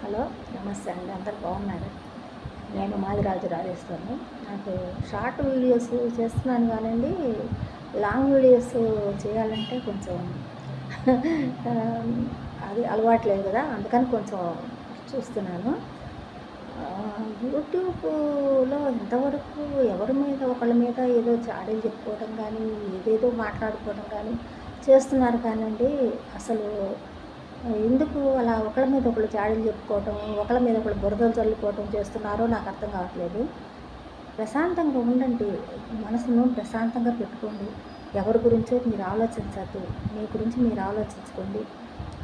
Hello, నమస్తే అండి. అందరు బాగున్నారు? నేను మాదిరాజు రాజేశ్వరిని. నాకు షార్ట్ వీడియోస్ చేస్తున్నాను కానండి, లాంగ్ వీడియోస్ చేయాలంటే కొంచెం ఆహ్, అది అలవాట్లేదు కదా, అందుకని కొంచెం చూస్తున్నాను. యూట్యూబ్‌లో ఇంతవరకు ఎవరి మీద ఒకళ్ళ మీద ఏదో చాడీలు చెప్పుకోవడం కానీ, ఏదేదో మాట్లాడుకోవడం కానీ చేస్తున్నారు కానండి, అసలు ఎందుకు అలా ఒకళ్ళ మీద ఒకళ్ళు చాడీలు చెప్పుకోవటం, ఒకళ్ళ మీద ఒకళ్ళు బురదలు చల్లుకోవటం చేస్తున్నారో నాకు అర్థం కావట్లేదు. ప్రశాంతంగా ఉండండి. మనసును ప్రశాంతంగా పెట్టుకోండి. ఎవరి గురించో మీరు ఆలోచించద్దు. మీ గురించి మీరు ఆలోచించుకోండి.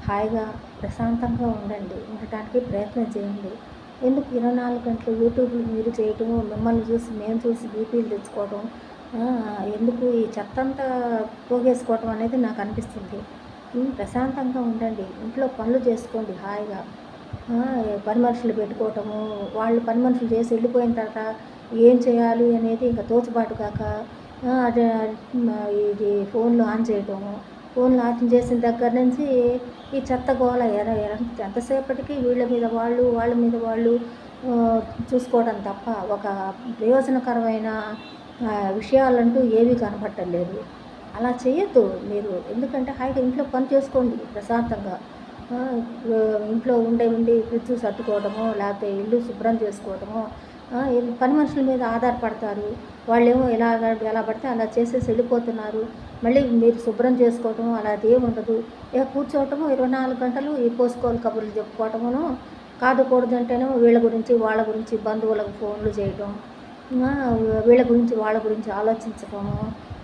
హాయిగా ప్రశాంతంగా ఉండండి. ఉండటానికి ప్రయత్నం చేయండి. ఎందుకు 24 గంటలు యూట్యూబ్‌లు మీరు చేయటము, మిమ్మల్ని చూసి మేము చూసి బీపీలు తెచ్చుకోవడం, ఎందుకు ఈ చెత్తంతా పోగేసుకోవటం అనేది నాకు అనిపిస్తుంది. ప్రశాంతంగా ఉండండి. ఇంట్లో పనులు చేసుకోండి హాయిగా. పని మనుషులు పెట్టుకోవటము, వాళ్ళు పని మనుషులు చేసి వెళ్ళిపోయిన తర్వాత ఏం చేయాలి అనేది ఇంకా తోచుబాటు కాక అదే ఇది ఫోన్లు ఆన్ చేయటము. ఫోన్లు ఆన్ చేసిన దగ్గర నుంచి ఈ చెత్త గోల ఎంతసేపటికి వీళ్ళ మీద వాళ్ళు, వాళ్ళ మీద వాళ్ళు చూసుకోవడం తప్ప ఒక ప్రయోజనకరమైన విషయాలంటూ ఏమీ కనపడటం లేదు. అలా చేయొద్దు మీరు. ఎందుకంటే హాయిగా ఇంట్లో పని చేసుకోండి ప్రశాంతంగా. ఇంట్లో ఉండి ఫ్రిడ్జ్ సర్దుకోవడమో, లేకపోతే ఇల్లు శుభ్రం చేసుకోవడమో, పని మనుషుల మీద ఆధారపడతారు. వాళ్ళేమో ఎలా పడితే అలా చేసేసి వెళ్ళిపోతున్నారు. మళ్ళీ మీరు శుభ్రం చేసుకోవటం అలాంటిదేమి ఉండదు. ఇక కూర్చోవటము 24 గంటలు ఈ పోసుకోలు కబుర్లు చెప్పుకోవటమును, కాదుకూడదంటేనేమో వీళ్ళ గురించి వాళ్ళ గురించి బంధువులకు ఫోన్లు చేయటం, వీళ్ళ గురించి వాళ్ళ గురించి ఆలోచించటము.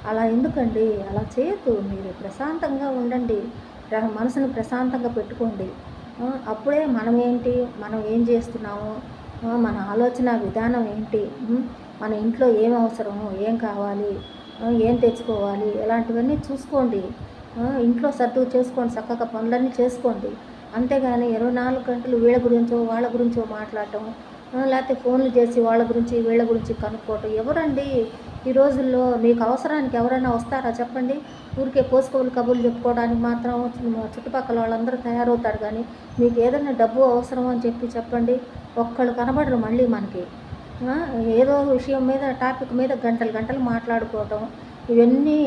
అలా ఎందుకండి? అలా చేయొద్దు. మీరు ప్రశాంతంగా ఉండండి. మనసును ప్రశాంతంగా పెట్టుకోండి. అప్పుడే మనం ఏం చేస్తున్నాము, మన ఆలోచన విధానం ఏంటి, మన ఇంట్లో ఏం అవసరము, ఏం కావాలి, ఏం తెచ్చుకోవాలి, ఇలాంటివన్నీ చూసుకోండి. ఇంట్లో సర్దువు చేసుకోండి, చక్కగా పనులన్నీ చేసుకోండి. అంతేగాని 24 గంటలు వీళ్ళ గురించో వాళ్ళ గురించో మాట్లాడటం, లేకపోతే ఫోన్లు చేసి వాళ్ళ గురించి వీళ్ళ గురించి కనుక్కోవటం. ఎవరండి ఈ రోజుల్లో మీకు అవసరానికి ఎవరైనా వస్తారా చెప్పండి? ఊరికే పోసుకోలు కబుర్లు చెప్పుకోవడానికి మాత్రం చుట్టుపక్కల వాళ్ళందరూ తయారవుతారు కానీ, మీకు ఏదైనా డబ్బు అవసరం అని చెప్పండి, ఒక్కళ్ళు కనబడరు మళ్ళీ మనకి. ఏదో విషయం మీద టాపిక్ మీద గంటలు గంటలు మాట్లాడుకోవటం, ఇవన్నీ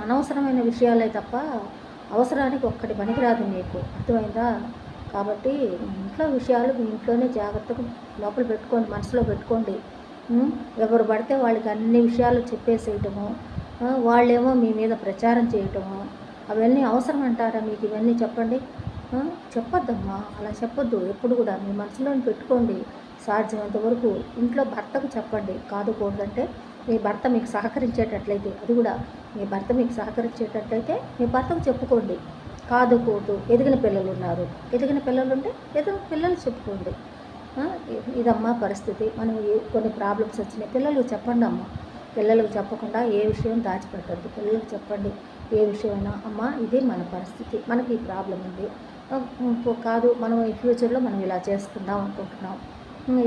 అనవసరమైన విషయాలే తప్ప అవసరానికి ఒక్కటి పనికిరాదు మీకు. అర్థమైందా? కాబట్టి ఇంట్లో విషయాలు మీ ఇంట్లోనే జాగ్రత్తగా లోపల పెట్టుకోండి, మనసులో పెట్టుకోండి. ఎవరు పడితే వాళ్ళకి అన్ని విషయాలు చెప్పేసేయటము, వాళ్ళేమో మీ మీద ప్రచారం చేయటము, అవన్నీ అవసరం అంటారా మీకు? ఇవన్నీ చెప్పండి. చెప్పొద్దమ్మా, అలా చెప్పొద్దు. ఎప్పుడు కూడా మీ మనసులోని పెట్టుకోండి. సాధ్యమైనంత వరకు ఇంట్లో భర్తకు చెప్పండి. కాదుకూడదంటే మీ భర్త మీకు సహకరించేటట్లయితే, అది కూడా మీ భర్త మీకు సహకరించేటట్లయితే మీ భర్తకు చెప్పుకోండి. కాదుకూడదు. ఎదిగిన పిల్లలు ఉన్నారు, ఎదిగిన పిల్లలుంటే ఎదిగిన పిల్లలు చెప్పుకోండి. ఇదమ్మా పరిస్థితి, మనం కొన్ని ప్రాబ్లమ్స్ వచ్చినాయి, పిల్లలకు చెప్పండి అమ్మ. పిల్లలకు చెప్పకుండా ఏ విషయం దాచిపెట్టద్దు. పిల్లలకు చెప్పండి ఏ విషయమైనా, అమ్మ ఇది మన పరిస్థితి, మనకి ఈ ప్రాబ్లం ఉంది, కాదు మనం ఈ ఫ్యూచర్లో మనం ఇలా చేసుకుందాం అనుకుంటున్నాం,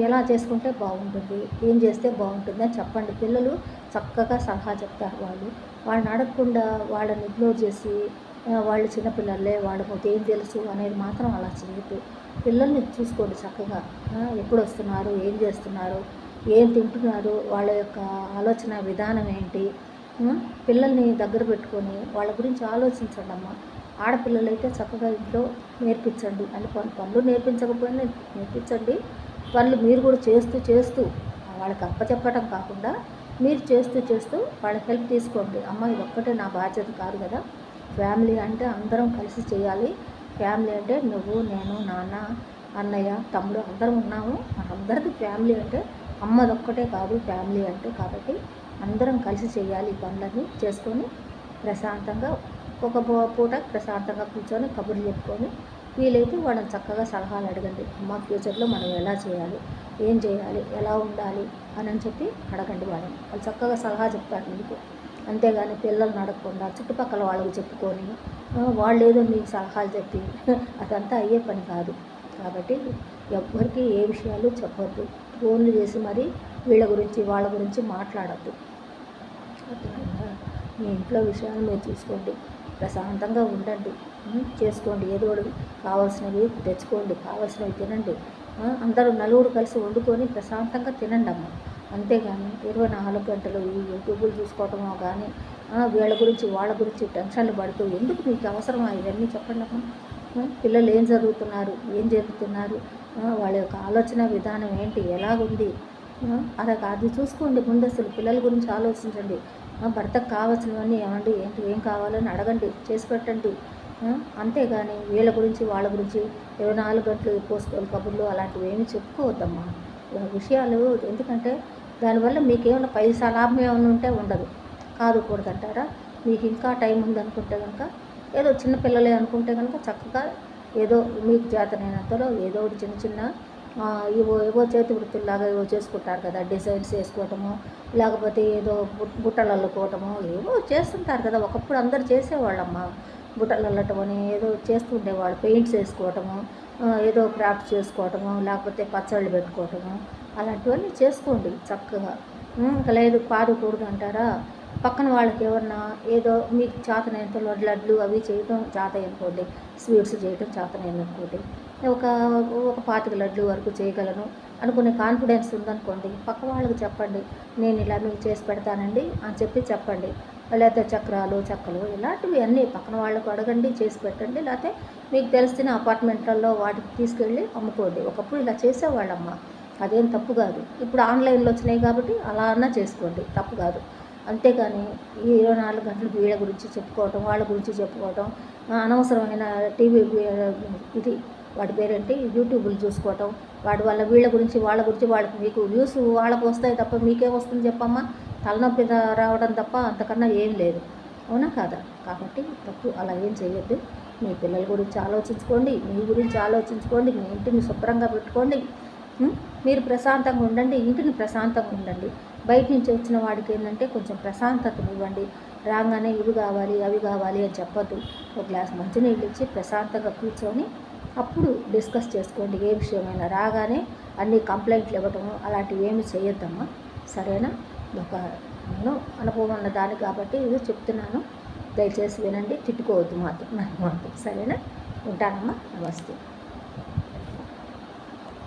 ఎలా చేసుకుంటే బాగుంటుంది, ఏం చేస్తే బాగుంటుంది అని చెప్పండి. పిల్లలు చక్కగా సలహా చెప్తారు. వాళ్ళని అడగకుండా వాళ్ళని ఇగ్నోర్ చేసి వాళ్ళు చిన్నపిల్లలే, వాళ్ళకి ఏం తెలుసు అనేది మాత్రం అలా చేయొద్దు. పిల్లల్ని చూసుకోండి చక్కగా. ఎప్పుడు వస్తున్నారు, ఏం చేస్తున్నారు, ఏం తింటున్నారు, వాళ్ళ యొక్క ఆలోచన విధానం ఏంటి, పిల్లల్ని దగ్గర పెట్టుకొని వాళ్ళ గురించి ఆలోచించండి అమ్మ. ఆడపిల్లలైతే చక్కగా ఇంట్లో నేర్పించండి. అని పనులు నేర్పించకపోయినా నేర్పించండి. పనులు మీరు కూడా చేస్తూ వాళ్ళకి అప్పచెప్పడం కాకుండా మీరు చేస్తూ వాళ్ళకి హెల్ప్ తీసుకోండి. అమ్మ ఇది ఒక్కటే నా బాధ్యత కాదు కదా, ఫ్యామిలీ అంటే అందరం కలిసి చేయాలి. ఫ్యామిలీ అంటే నువ్వు, నేను, నాన్న, అన్నయ్య, తమ్ముడు అందరం ఉన్నాము. మనందరికీ ఫ్యామిలీ అంటే అమ్మదొక్కటే కాదు ఫ్యామిలీ అంటే. కాబట్టి అందరం కలిసి చేయాలి. ఈ పనులన్నీ చేసుకొని ప్రశాంతంగా ఒక పూట ప్రశాంతంగా కూర్చొని కబుర్లు చెప్పుకొని, వీలైతే వాళ్ళని చక్కగా సలహాలు అడగండి. అమ్మ ఫ్యూచర్లో మనం ఎలా చేయాలి, ఏం చేయాలి, ఎలా ఉండాలి అని చెప్పి అడగండి వాళ్ళని. వాళ్ళు చక్కగా సలహా చెప్తారు మీకు. అంతేగాని పిల్లల్ని అడగకుండా చుట్టుపక్కల వాళ్ళకి చెప్పుకొని వాళ్ళు ఏదో మీకు సలహాలు చెప్పి అదంతా అయ్యే పని కాదు. కాబట్టి ఎవ్వరికి ఏ విషయాలు చెప్పొద్దు. ఫోన్లు చేసి మరి వీళ్ళ గురించి వాళ్ళ గురించి మాట్లాడద్దు. అర్థమైందా? మీ ఇంట్లో విషయాలు మీరు చూసుకోండి, ప్రశాంతంగా ఉండండి. చేసుకోండి. ఏదో ఒకటి కావాల్సినవి తెచ్చుకోండి, కావాల్సినవి తినండి. అందరూ నలుగురు కలిసి వండుకొని ప్రశాంతంగా తినండమ్మా. అంతేగాని 24 గంటలు ఈ యూట్యూబులు చూసుకోవటమో కానీ వీళ్ళ గురించి వాళ్ళ గురించి టెన్షన్లు పడుతూ ఎందుకు మీకు అవసరమా ఇవన్నీ చెప్పండమ్మా. పిల్లలు ఏం చదువుతున్నారు, ఏం చదువుతున్నారు, వాళ్ళ యొక్క ఆలోచన విధానం ఏంటి, ఎలాగుంది, అది చూసుకోండి. ముందు అసలు పిల్లల గురించి ఆలోచించండి. భర్తకు కావాల్సినవన్నీ ఏమండి ఏంటి ఏం కావాలని అడగండి, చేసి పెట్టండి. అంతేగాని వీళ్ళ గురించి వాళ్ళ గురించి 24 గంటలు పోసుకోవాలి కబుర్లు అలాంటివి ఏమీ చెప్పుకోవద్దమ్మా. విషయాలు ఎందుకంటే దానివల్ల మీకేమైనా పైసా లాభం ఏమైనా ఉంటే ఉండదు, కాదుకూడదంటారా. మీకు ఇంకా టైం ఉందనుకుంటే కనుక ఏదో చిన్నపిల్లలే అనుకుంటే కనుక చక్కగా ఏదో మీకు చేతనైనంతలో ఏదో ఒకటి చిన్న చిన్న ఏవో చేతి వృత్తుల్లాగా ఏవో చేసుకుంటారు కదా, డిజైన్స్ వేసుకోవటము, లేకపోతే ఏదో బుట్టలు అల్లుకోవటము ఏవో చేస్తుంటారు కదా. ఒకప్పుడు అందరు చేసేవాళ్ళమ్మ, బుట్టలు అల్లటం అని ఏదో చేస్తుండేవాళ్ళు, పెయింట్స్ వేసుకోవటము, ఏదో క్రాఫ్ట్ చేసుకోవటము, లేకపోతే పచ్చళ్ళు పెట్టుకోవటము, అలాంటివన్నీ చేసుకోండి చక్కగా. ఇంకా లేదు పాడకూడదు అంటారా, పక్కన వాళ్ళకి ఎవరన్నా ఏదో మీకు చేతనైనంతలో లడ్లు అవి చేయటం చేతననుకోండి, స్వీట్స్ చేయటం చేతననుకోండి, ఒక 25 లడ్లు వరకు చేయగలను అనుకునే కాన్ఫిడెన్స్ ఉందనుకోండి, పక్క వాళ్ళకి చెప్పండి, నేను ఇలా మీకు చేసి పెడతానండి అని చెప్పండి. లేకపోతే చక్రాలు చెక్కలు ఇలాంటివి అన్నీ పక్కన వాళ్ళకు అడగండి, చేసి పెట్టండి. లేకపోతే మీకు తెలిసిన అపార్ట్మెంట్లలో వాటికి తీసుకెళ్ళి అమ్ముకోండి. ఒకప్పుడు ఇలా చేసేవాళ్ళమ్మ, అదేం తప్పు కాదు. ఇప్పుడు ఆన్లైన్లో వచ్చినాయి కాబట్టి అలా అన్నా చేసుకోండి, తప్పు కాదు. అంతేగాని ఈ 24 గంటలు వీళ్ళ గురించి చెప్పుకోవటం, వాళ్ళ గురించి చెప్పుకోవటం, అనవసరమైన టీవీ ఇది వాటి పేరేంటి యూట్యూబ్లు చూసుకోవటం, వాటి వల్ల వీళ్ళ గురించి వాళ్ళ గురించి వాళ్ళకి మీకు వ్యూస్ వాళ్ళకు వస్తాయి తప్ప మీకేం వస్తుంది చెప్పమ్మా. తలనొప్పి రావడం తప్ప అంతకన్నా ఏం లేదు, అవునా కాదా. కాబట్టి తప్పు అలా ఏం చేయొద్దు. మీ పిల్లల గురించి ఆలోచించుకోండి, మీ గురించి ఆలోచించుకోండి, మీ ఇంటిని శుభ్రంగా పెట్టుకోండి. మీరు ప్రశాంతంగా ఉండండి, ఇంటిని ప్రశాంతంగా ఉండండి. బయట నుంచి వచ్చిన వాడికి ఏంటంటే కొంచెం ప్రశాంతతను ఇవ్వండి. రాగానే ఇవి కావాలి అవి కావాలి అని చెప్పొద్దు. ఒక గ్లాస్ మంచినీళ్ళు ఇచ్చి ప్రశాంతంగా కూర్చొని అప్పుడు డిస్కస్ చేసుకోండి. ఏ విషయమైనా రాగానే అన్ని కంప్లైంట్లు ఇవ్వటము అలాంటివి ఏమి చేయొద్దమ్మా, సరేనా. ఒక నేను అనుభవం ఉన్న దాన్ని కాబట్టి ఇది చెప్తున్నాను, దయచేసి వినండి, తిట్టుకోవద్దు మాత్రం, సరేనా. ఉంటానమ్మా, నమస్తే.